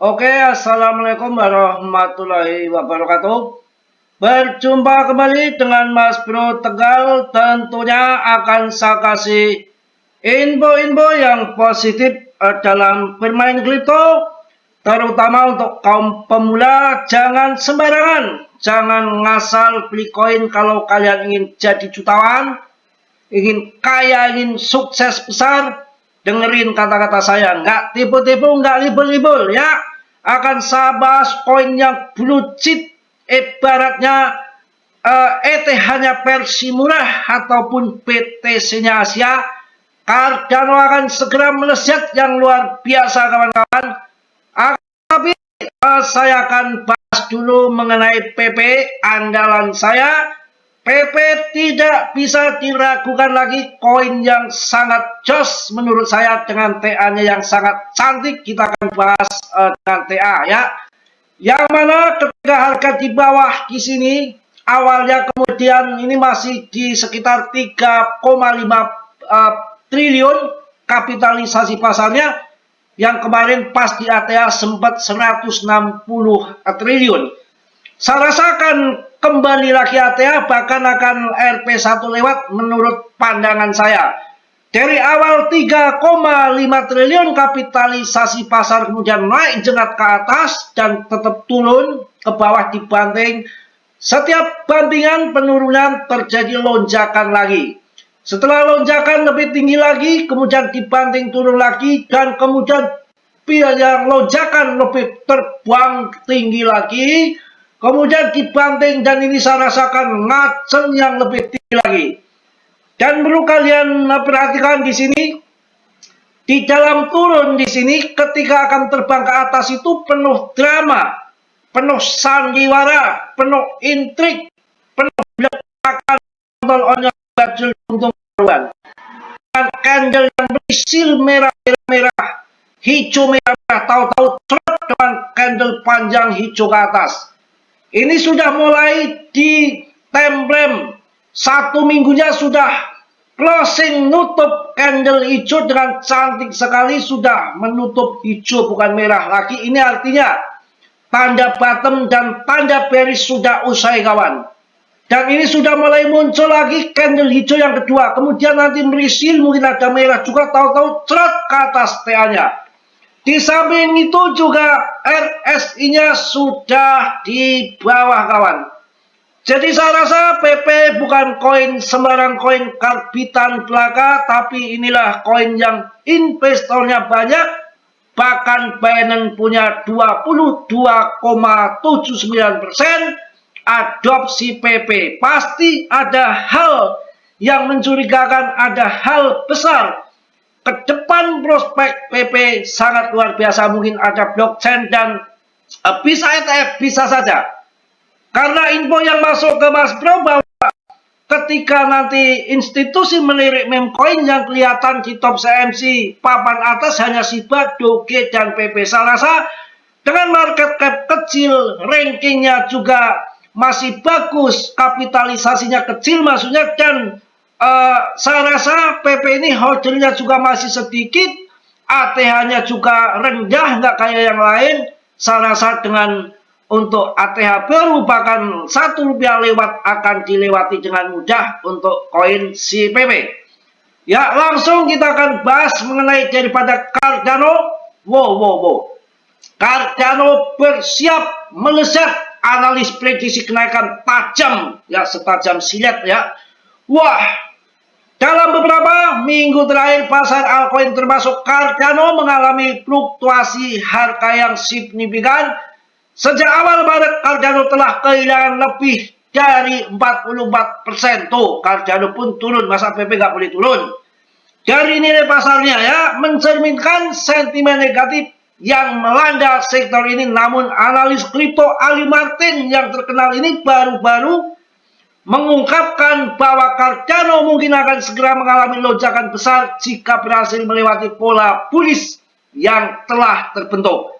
Oke, assalamualaikum warahmatullahi wabarakatuh. Berjumpa kembali dengan Mas Bro Tegal. Tentunya akan saya kasih info-info yang positif dalam bermain kripto, terutama untuk kaum pemula. Jangan sembarangan, jangan ngasal beli koin kalau kalian ingin jadi jutawan, ingin kaya, ingin sukses besar. Dengerin kata-kata saya, nggak tipu-tipu, nggak libel-libel ya. Akan saya bahas koin yang blue chip, ibaratnya ETH-nya versi murah ataupun BTC-nya Asia. Cardano akan segera melesat yang luar biasa kawan-kawan. Tapi saya akan bahas dulu mengenai PP andalan saya. PP tidak bisa diragukan lagi, koin yang sangat jos menurut saya dengan TA-nya yang sangat cantik. Kita akan bahas dengan TA ya. Yang mana ketika harga di bawah di sini awalnya, kemudian ini masih di sekitar 3,5 triliun kapitalisasi pasarnya. Yang kemarin pas di ATA sempat 160 triliun. Saya rasakan kembali lagi ATA, bahkan akan RP1 lewat menurut pandangan saya. Dari awal 3,5 triliun kapitalisasi pasar kemudian naik jengat ke atas dan tetap turun ke bawah dibanting. Setiap bantingan penurunan terjadi lonjakan lagi. Setelah lonjakan lebih tinggi lagi, kemudian dibanting turun lagi, dan kemudian biaya lonjakan lebih terbang tinggi lagi. Kemudian dibanting, dan ini saya rasakan ngaceng yang lebih tinggi lagi. Dan perlu kalian perhatikan di sini, di dalam turun di sini ketika akan terbang ke atas itu penuh drama, penuh sandiwara, penuh intrik, penuh belakakan onyol bajul untung karuan. Dan candle yang berisi merah-merah, hijau merah, tahu-tahu cerot dengan candle panjang hijau ke atas. Ini sudah mulai di template, satu minggunya sudah closing nutup candle hijau dengan cantik sekali, sudah menutup hijau bukan merah lagi. Ini artinya tanda bottom dan tanda bearish sudah usai kawan. Dan ini sudah mulai muncul lagi candle hijau yang kedua. Kemudian nanti merisil, mungkin ada merah juga, tahu-tahu cerot ke atas TA-nya. Di samping itu juga RSI-nya sudah di bawah kawan. Jadi saya rasa PP bukan koin sembarang koin karbitan belaka, tapi inilah koin yang investornya banyak. Bahkan Binance punya 22,79% adopsi PP. Pasti ada hal yang mencurigakan, ada hal besar. Ke depan prospek PP sangat luar biasa. Mungkin ada blockchain dan bisa ETF, bisa saja. Karena info yang masuk ke Mas Bro bahwa ketika nanti institusi melirik meme coin yang kelihatan di top CMC papan atas hanya Shiba, Doge, dan PP. Saya rasa dengan market cap kecil, rankingnya juga masih bagus, kapitalisasinya kecil maksudnya, dan saya rasa PP ini holdernya juga masih sedikit, ATH-nya juga rendah, nggak kayak yang lain. Saya rasa dengan untuk ATH baru bahkan Rp1 lewat akan dilewati dengan mudah untuk koin si PP. Ya, langsung kita akan bahas mengenai daripada Cardano. Wow. Cardano bersiap melesat, analis prediksi kenaikan tajam, ya setajam silet ya. Wah, dalam beberapa minggu terakhir pasar altcoin termasuk Cardano mengalami fluktuasi harga yang signifikan. Sejak awal Maret Cardano telah kehilangan lebih dari 44%. Tuh, Cardano pun turun, masa PP nggak boleh turun. Dari nilai pasarnya ya, mencerminkan sentimen negatif yang melanda sektor ini. Namun analis kripto Ali Martin yang terkenal ini baru-baru mengungkapkan bahwa Cardano mungkin akan segera mengalami lonjakan besar jika berhasil melewati pola bullish yang telah terbentuk.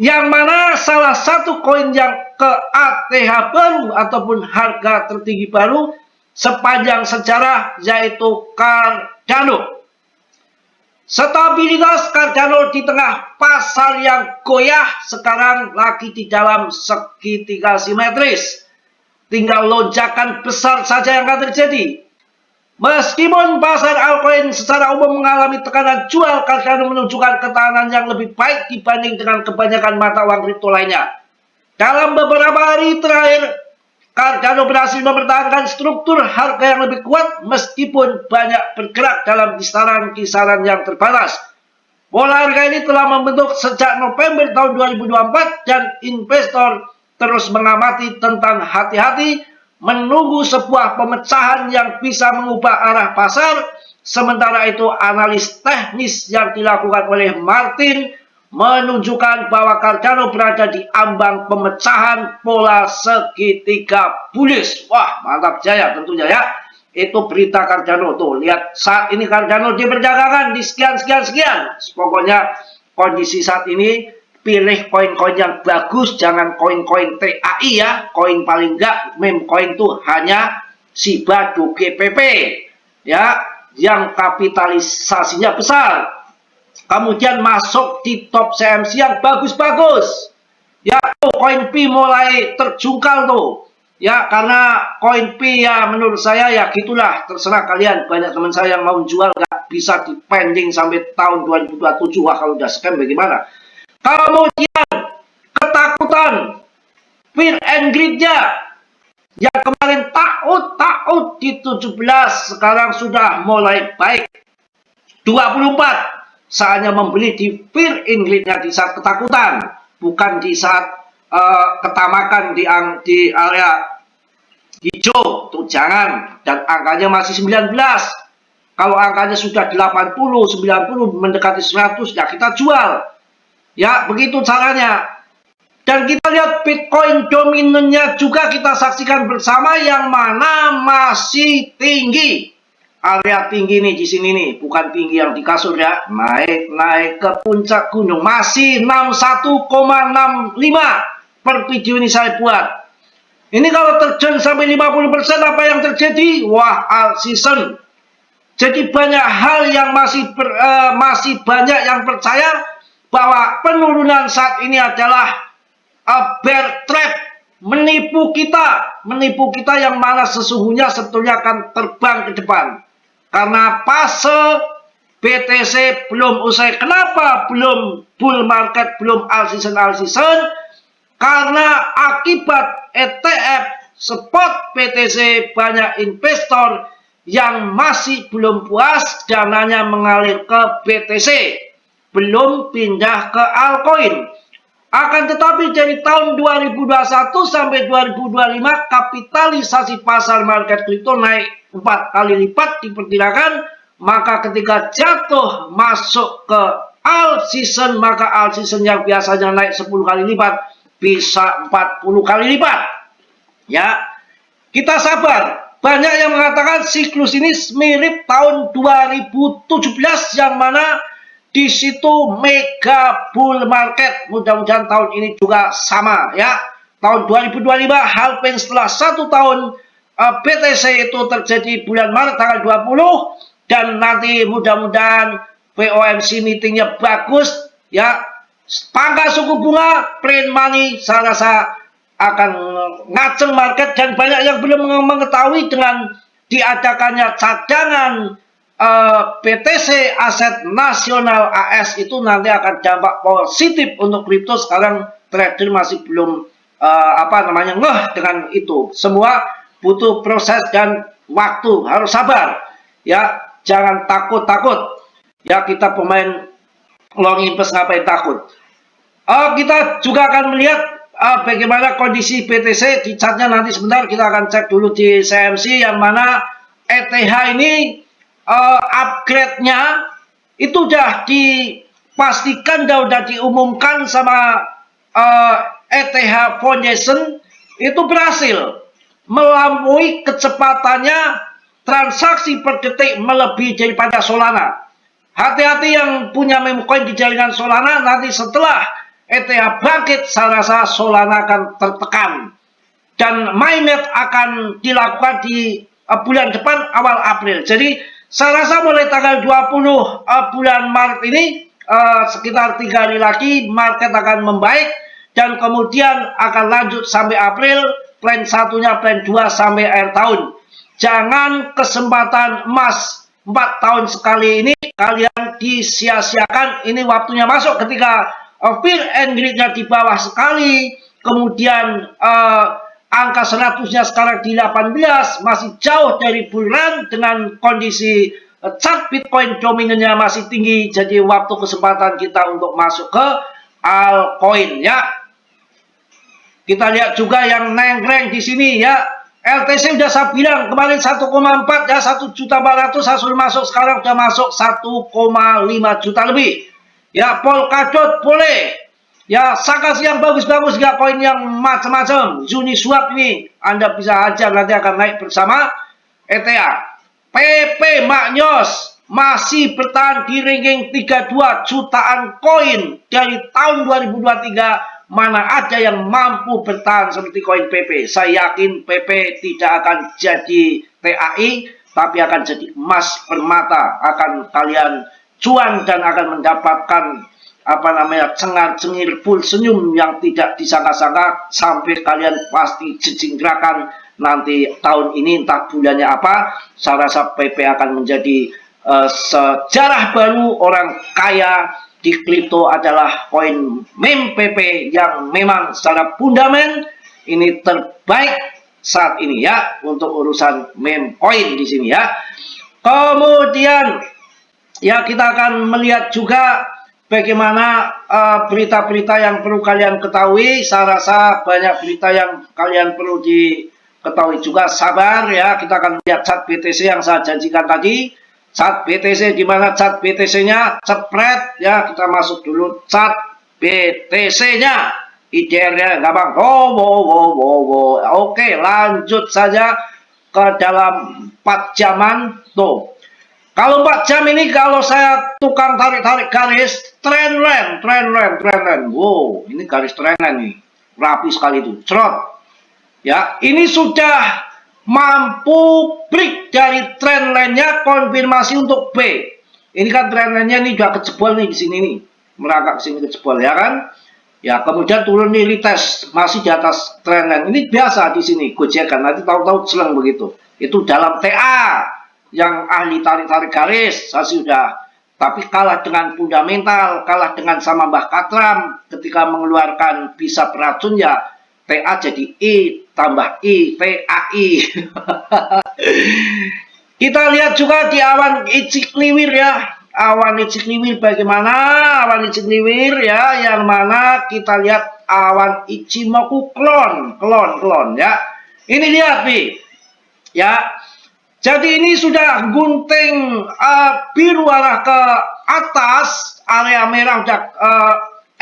Yang mana salah satu koin yang ke ATH baru ataupun harga tertinggi baru sepanjang sejarah yaitu Cardano. Stabilitas Cardano di tengah pasar yang goyah sekarang lagi di dalam segitiga simetris. Tinggal lonjakan besar saja yang akan terjadi. Meskipun pasar altcoin secara umum mengalami tekanan jual, Cardano menunjukkan ketahanan yang lebih baik dibanding dengan kebanyakan mata uang kripto lainnya. Dalam beberapa hari terakhir, Cardano berhasil mempertahankan struktur harga yang lebih kuat meskipun banyak bergerak dalam kisaran-kisaran yang terbatas. Pola harga ini telah membentuk sejak November tahun 2024 dan investor terus mengamati tentang hati-hati menunggu sebuah pemecahan yang bisa mengubah arah pasar. Sementara itu analis teknis yang dilakukan oleh Martin menunjukkan bahwa Cardano berada di ambang pemecahan pola segitiga bullish. Wah, mantap jaya tentunya ya. Itu berita Cardano tuh. Lihat saat ini Cardano diperdagangkan di sekian. Pokoknya kondisi saat ini pilih koin-koin yang bagus, jangan koin-koin TAI ya. Koin paling enggak meme koin tuh hanya Shiba Doge PP ya, yang kapitalisasinya besar. Kemudian masuk di top CMC yang bagus-bagus. Ya, koin Pi mulai terjungkal tuh. Ya, karena koin Pi ya menurut saya ya gitulah. Terserah kalian. Banyak teman saya yang mau jual nggak bisa di pending sampai tahun 2027. Wah, kalau udah scam bagaimana? Kemudian ketakutan fear and greed-nya yang kemarin takut di 17 sekarang sudah mulai baik. 24 saatnya membeli di fear and greed-nya di saat ketakutan, bukan di saat ketamakan di area hijau. Tuh jangan. Dan angkanya masih 19. Kalau angkanya sudah 80, 90 mendekati 100 ya kita jual. Ya, begitu caranya. Dan kita lihat Bitcoin dominannya juga kita saksikan bersama yang mana masih tinggi. Area tinggi nih di sini nih, bukan tinggi yang di kasur ya. Naik ke puncak gunung masih 61,65 per video ini saya buat. Ini kalau terjun sampai 50% apa yang terjadi? Wah, all season. Jadi banyak hal yang masih banyak yang percaya bahwa penurunan saat ini adalah bear trap, menipu kita yang mana sesungguhnya sebetulnya akan terbang ke depan. Karena fase BTC belum usai. Kenapa belum bull market, belum all season? Karena akibat ETF spot BTC banyak investor yang masih belum puas, dananya mengalir ke BTC, belum pindah ke altcoin. Akan tetapi dari tahun 2021 sampai 2025 kapitalisasi pasar market kripto naik 4 kali lipat diperkirakan. Maka ketika jatuh masuk ke all season, maka all season yang biasanya naik 10 kali lipat bisa 40 kali lipat. Ya, kita sabar. Banyak yang mengatakan siklus ini mirip tahun 2017 yang mana di situ mega bull market. Mudah-mudahan tahun ini juga sama ya. Tahun 2025 halving setelah 1 tahun BTC itu terjadi bulan Maret tanggal 20 dan nanti mudah-mudahan FOMC meetingnya bagus ya. Pangkas suku bunga, print money saya rasa akan ngaceng market dan banyak yang belum mengetahui dengan diadakannya cadangan BTC aset nasional AS itu nanti akan dampak positif untuk kripto. Sekarang trader masih belum ngeh dengan itu. Semua butuh proses dan waktu, harus sabar ya, jangan takut ya. Kita pemain long invest ngapain takut. Kita juga akan melihat bagaimana kondisi BTC di chartnya nanti sebentar. Kita akan cek dulu di CMC yang mana ETH ini upgrade-nya itu udah dipastikan, udah diumumkan sama ETH Foundation, itu berhasil melampaui kecepatannya transaksi per detik melebihi daripada Solana. Hati-hati yang punya meme coin di jaringan Solana, nanti setelah ETH bangkit saya rasa Solana akan tertekan dan mainnet akan dilakukan di bulan depan awal April. Jadi Saya rasa mulai tanggal 20 bulan Maret ini, sekitar 3 hari lagi, market akan membaik. Dan kemudian akan lanjut sampai April, plan satunya plan 2 sampai akhir tahun. Jangan kesempatan emas 4 tahun sekali ini kalian disia-siakan. Ini waktunya masuk ketika fear and greed-nya di bawah sekali. Kemudian angka 100-nya sekarang di 18, masih jauh dari bulan dengan kondisi chart Bitcoin dominannya masih tinggi. Jadi waktu kesempatan kita untuk masuk ke altcoin ya. Kita lihat juga yang nengkreng di sini ya. LTC udah saya bilang kemarin 1,4 ya, 1.400.000 hasil masuk, sekarang udah masuk 1,5 juta lebih. Ya, Polkadot boleh. Ya, Sakas yang bagus-bagus, gak koin yang macam-macam. Uniswap ini Anda bisa ajar, nanti akan naik bersama ETA. PP Maknyos masih bertahan di ranking 32 jutaan koin dari tahun 2023. Mana ada yang mampu bertahan seperti koin PP. Saya yakin PP tidak akan jadi TAI, tapi akan jadi emas permata. Akan kalian cuan dan akan mendapatkan cengar-cengir full senyum yang tidak disangka-sangka, sampai kalian pasti jejingrakan nanti tahun ini, entah bulannya apa. Saya rasa PP akan menjadi sejarah baru. Orang kaya di kripto adalah koin meme PP yang memang secara fundament ini terbaik saat ini ya, untuk urusan meme coin di sini ya. Kemudian ya, kita akan melihat juga bagaimana berita-berita yang perlu kalian ketahui. Saya rasa banyak berita yang kalian perlu diketahui juga. Sabar ya, kita akan lihat chart BTC yang saya janjikan tadi. Chart BTC, di mana chart BTC-nya spread ya. Kita masuk dulu chart BTC-nya. IDR-nya gampang. Oke, lanjut saja ke dalam 4 jaman tuh. Kalau 4 jam ini, kalau saya tukang tarik-tarik garis trendline. Wow, ini garis trendline nih. Rapi sekali itu. Cerot. Ya, ini sudah mampu break dari trendline-nya, konfirmasi untuk B. Ini kan trendline-nya ini udah kejebol nih di sini nih. Merangkak ke sini kejebol ya kan? Ya, kemudian turun nih retest masih di atas trendline. Ini biasa di sini gojekan. Nanti tahu-tahu seleng begitu. Itu dalam TA yang ahli tarik-tarik garis saya sudah. Tapi kalah dengan fundamental, kalah dengan sama Mbah Katram ketika mengeluarkan bisa beracun ya. TA jadi I tambah I, TAI. Kita lihat juga di awan Icikliwir ya. Awan Icikliwir bagaimana? Awan Icikliwir ya, yang mana kita lihat awan Ichimoku klon ya. Ini lihat nih. Ya. Jadi ini sudah gunting biru arah ke atas, area merah udah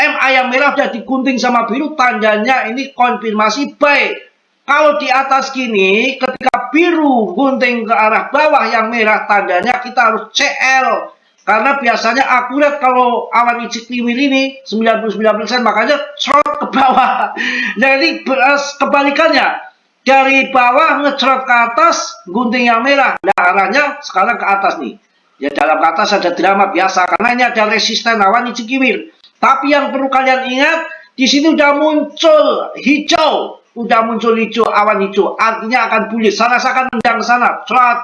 MA yang merah sudah digunting sama biru, tandanya ini konfirmasi baik. Kalau di atas gini, ketika biru gunting ke arah bawah yang merah, tandanya kita harus CL. Karena biasanya akurat kalau awan Icikliwir ini 99%, makanya cerot ke bawah. Jadi kebalikannya, dari bawah ngecrot ke atas, gunting yang merah. Nah, arahnya sekarang ke atas nih. Ya, dalam ke atas ada drama biasa, karena ini ada resisten awan Icikliwir. Tapi yang perlu kalian ingat, di sini udah muncul hijau, awan hijau, artinya akan bullish. Saya rasakan yang sana, cerot,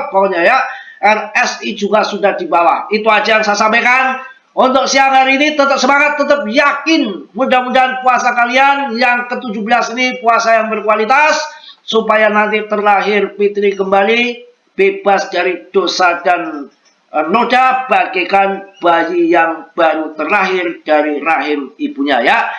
pokoknya ya. RSI juga sudah di bawah. Itu aja yang saya sampaikan untuk siang hari ini. Tetap semangat, tetap yakin. Mudah-mudahan puasa kalian yang ke-17 ini puasa yang berkualitas, supaya nanti terlahir fitri kembali, bebas dari dosa dan noda, bagaikan bayi yang baru terlahir dari rahim ibunya ya.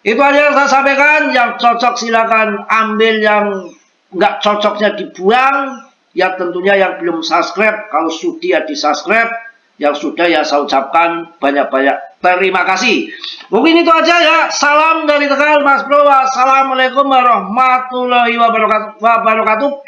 Itu aja yang saya sampaikan. Yang cocok silakan ambil, yang nggak cocoknya dibuang. Ya tentunya yang belum subscribe, kalau sudah di subscribe. Yang sudah ya saya ucapkan banyak-banyak terima kasih. Mungkin itu aja ya. Salam dari Tegal Mas Bro. Assalamualaikum warahmatullahi wabarakatuh.